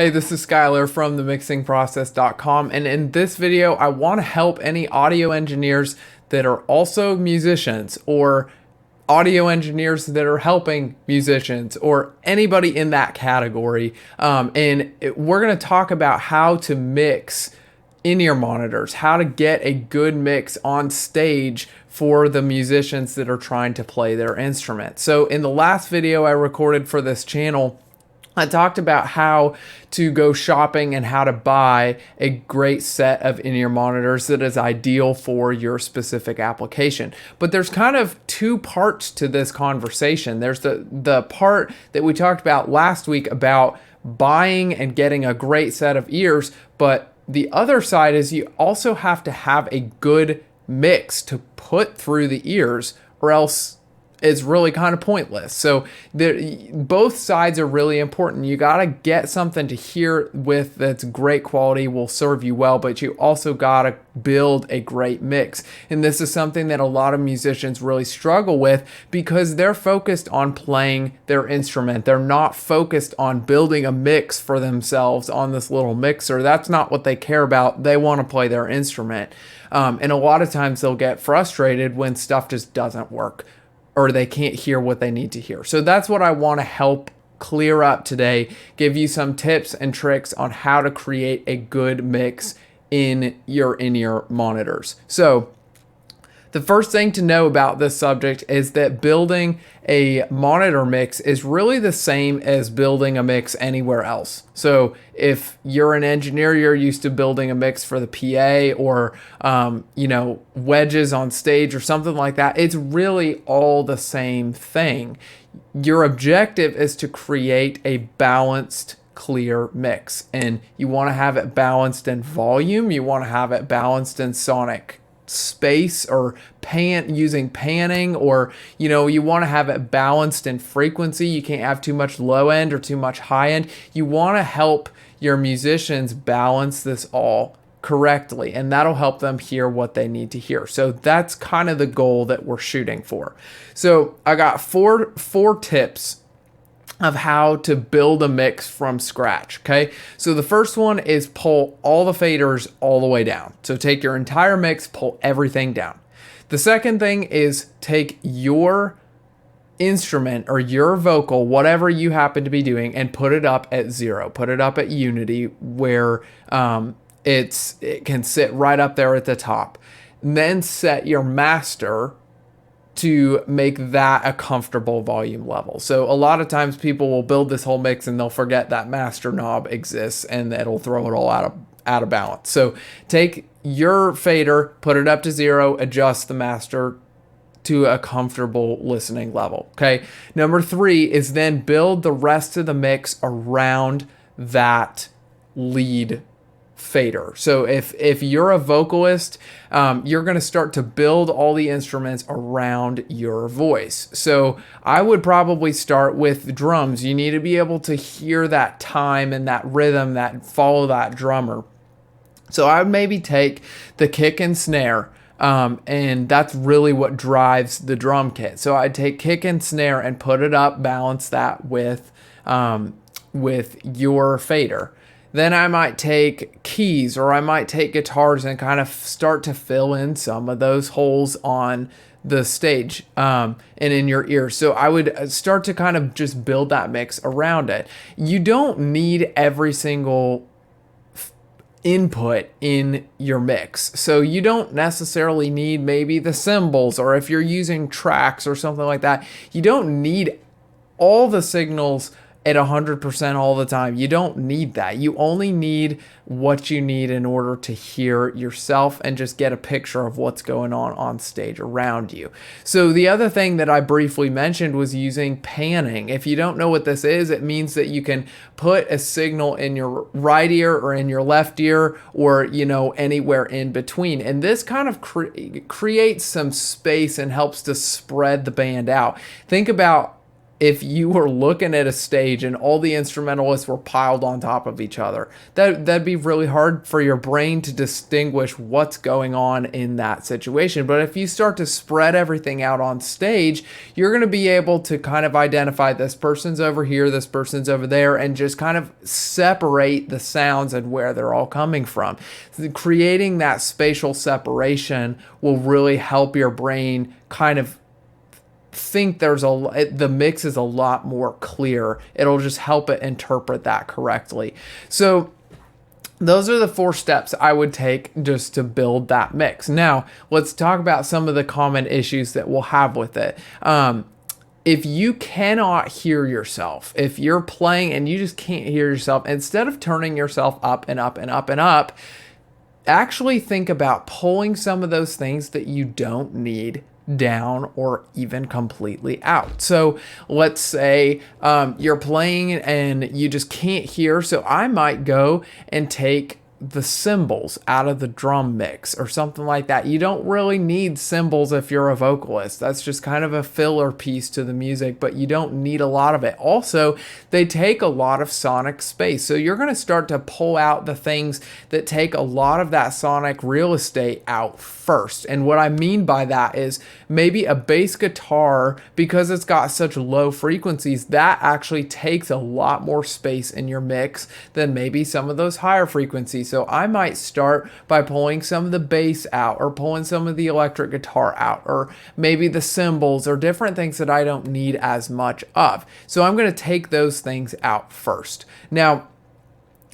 Hey, this is Schuyler from themixingprocess.com, and in this video I want to help any audio engineers that are also musicians, or audio engineers that are helping musicians, or anybody in that category. We're going to talk about how to mix in-ear monitors, how to get a good mix on stage for the musicians that are trying to play their instrument. So in the last video I recorded for this channel, I talked about how to go shopping and how to buy a great set of in-ear monitors that is ideal for your specific application. But there's kind of two parts to this conversation. There's the part that we talked about last week about buying and getting a great set of ears, but the other side is you also have to have a good mix to put through the ears, or else it's really kind of pointless. So both sides are really important. You got to get something to hear with that's great quality, will serve you well, but you also got to build a great mix. And this is something that a lot of musicians really struggle with because they're focused on playing their instrument. They're not focused on building a mix for themselves on this little mixer. That's not what they care about. They want to play their instrument. And a lot of times they'll get frustrated when stuff just doesn't work, or they can't hear what they need to hear. So that's what I want to help clear up today, give you some tips and tricks on how to create a good mix in your in-ear monitors. So the first thing to know about this subject is that building a monitor mix is really the same as building a mix anywhere else. So if you're an engineer, you're used to building a mix for the PA, or wedges on stage or something like that. It's really all the same thing. Your objective is to create a balanced, clear mix, and you want to have it balanced in volume. You want to have it balanced in sonic space, or using panning, or you want to have it balanced in frequency. You can't have too much low end or too much high end. You want to help your musicians balance this all correctly, and that'll help them hear what they need to hear. So that's kind of the goal that we're shooting for. So I got four tips of how to build a mix from scratch. Okay, so the first one is pull all the faders all the way down. So take your entire mix, pull everything down. The second thing is take your instrument or your vocal, whatever you happen to be doing, and put it up at 0. Put it up at unity, where it can sit right up there at the top. And then set your master to make that a comfortable volume level. So a lot of times people will build this whole mix and they'll forget that master knob exists, and it'll throw it all out of balance. So take your fader, put it up to 0, adjust the master to a comfortable listening level. Okay. Number 3 is then build the rest of the mix around that lead fader. So if you're a vocalist, you're going to start to build all the instruments around your voice. So I would probably start with drums. You need to be able to hear that time and that rhythm that follow that drummer. So I would maybe take the kick and snare, and that's really what drives the drum kit. So I'd take kick and snare and put it up, balance that with your fader. Then I might take keys, or I might take guitars and kind of start to fill in some of those holes on the stage and in your ears. So I would start to kind of just build that mix around it. You don't need every single input in your mix. So you don't necessarily need maybe the cymbals, or if you're using tracks or something like that, you don't need all the signals at 100% all the time. You don't need that. You only need what you need in order to hear yourself and just get a picture of what's going on stage around you. So the other thing that I briefly mentioned was using panning. If you don't know what this is, it means that you can put a signal in your right ear or in your left ear, or anywhere in between. And this kind of creates some space and helps to spread the band out. Think about if you were looking at a stage and all the instrumentalists were piled on top of each other. That'd be really hard for your brain to distinguish what's going on in that situation. But if you start to spread everything out on stage, you're going to be able to kind of identify this person's over here, this person's over there, and just kind of separate the sounds and where they're all coming from. Creating that spatial separation will really help your brain kind of think the mix is a lot more clear. It'll just help it interpret that correctly. So those are the 4 steps I would take just to build that mix. Now, let's talk about some of the common issues that we'll have with it. If you cannot hear yourself, if you're playing and you just can't hear yourself, instead of turning yourself up and up and up and up, actually think about pulling some of those things that you don't need down or even completely out. So let's say you're playing and you just can't hear. So I might go and take the cymbals out of the drum mix or something like that. You don't really need cymbals if you're a vocalist. That's just kind of a filler piece to the music, but you don't need a lot of it. Also, they take a lot of sonic space. So you're going to start to pull out the things that take a lot of that sonic real estate out first. And what I mean by that is maybe a bass guitar, because it's got such low frequencies, that actually takes a lot more space in your mix than maybe some of those higher frequencies. So I might start by pulling some of the bass out, or pulling some of the electric guitar out, or maybe the cymbals, or different things that I don't need as much of. So I'm going to take those things out first. Now,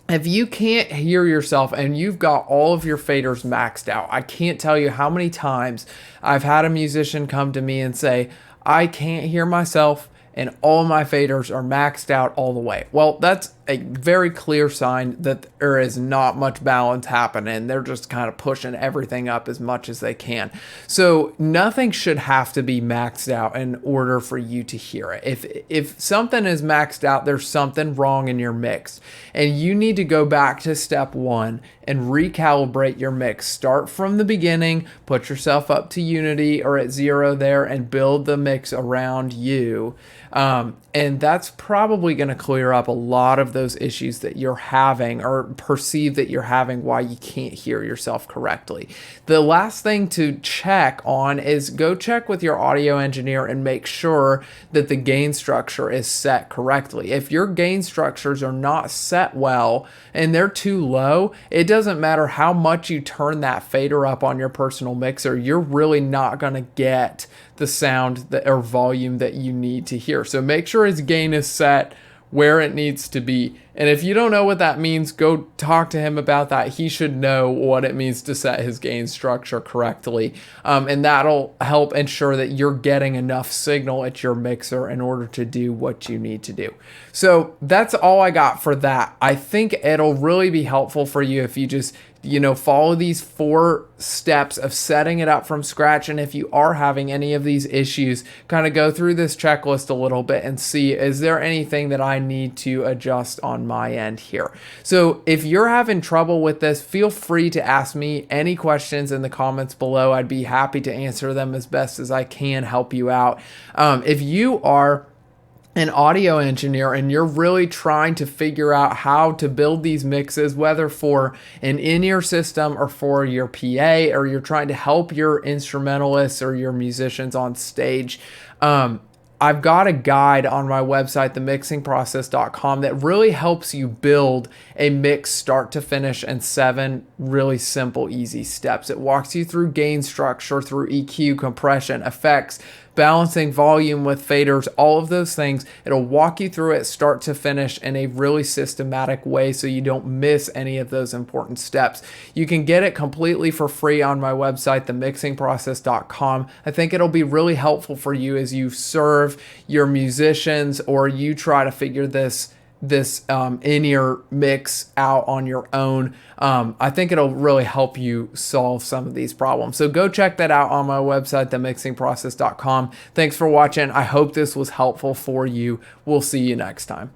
if you can't hear yourself and you've got all of your faders maxed out, I can't tell you how many times I've had a musician come to me and say, I can't hear myself and all my faders are maxed out all the way. Well, that's a very clear sign that there is not much balance happening. They're just kind of pushing everything up as much as they can. So nothing should have to be maxed out in order for you to hear it. If something is maxed out, there's something wrong in your mix. And you need to go back to step 1 and recalibrate your mix. Start from the beginning, put yourself up to unity or at 0 there, and build the mix around you. And that's probably going to clear up a lot of those issues that you're having or perceive that you're having why you can't hear yourself correctly. The last thing to check on is go check with your audio engineer and make sure that the gain structure is set correctly. If your gain structures are not set well and they're too low, it doesn't matter how much you turn that fader up on your personal mixer, you're really not going to get the sound or volume that you need to hear. So make sure his gain is set where it needs to be. And if you don't know what that means, go talk to him about that. He should know what it means to set his gain structure correctly. And that'll help ensure that you're getting enough signal at your mixer in order to do what you need to do. So that's all I got for that. I think it'll really be helpful for you if you just follow these 4 steps of setting it up from scratch. And if you are having any of these issues, kind of go through this checklist a little bit and see, is there anything that I need to adjust on my end here? So if you're having trouble with this, feel free to ask me any questions in the comments below. I'd be happy to answer them as best as I can, help you out. If you are an audio engineer and you're really trying to figure out how to build these mixes, whether for an in-ear system or for your PA, or you're trying to help your instrumentalists or your musicians on stage, I've got a guide on my website, themixingprocess.com, that really helps you build a mix start to finish in 7 really simple, easy steps. It walks you through gain structure, through EQ, compression, effects, balancing volume with faders, all of those things. It'll walk you through it start to finish in a really systematic way so you don't miss any of those important steps. You can get it completely for free on my website, themixingprocess.com. I think it'll be really helpful for you as you serve your musicians or you try to figure this in-ear mix out on your own. I think it'll really help you solve some of these problems. So go check that out on my website, themixingprocess.com. Thanks for watching. I hope this was helpful for you. We'll see you next time.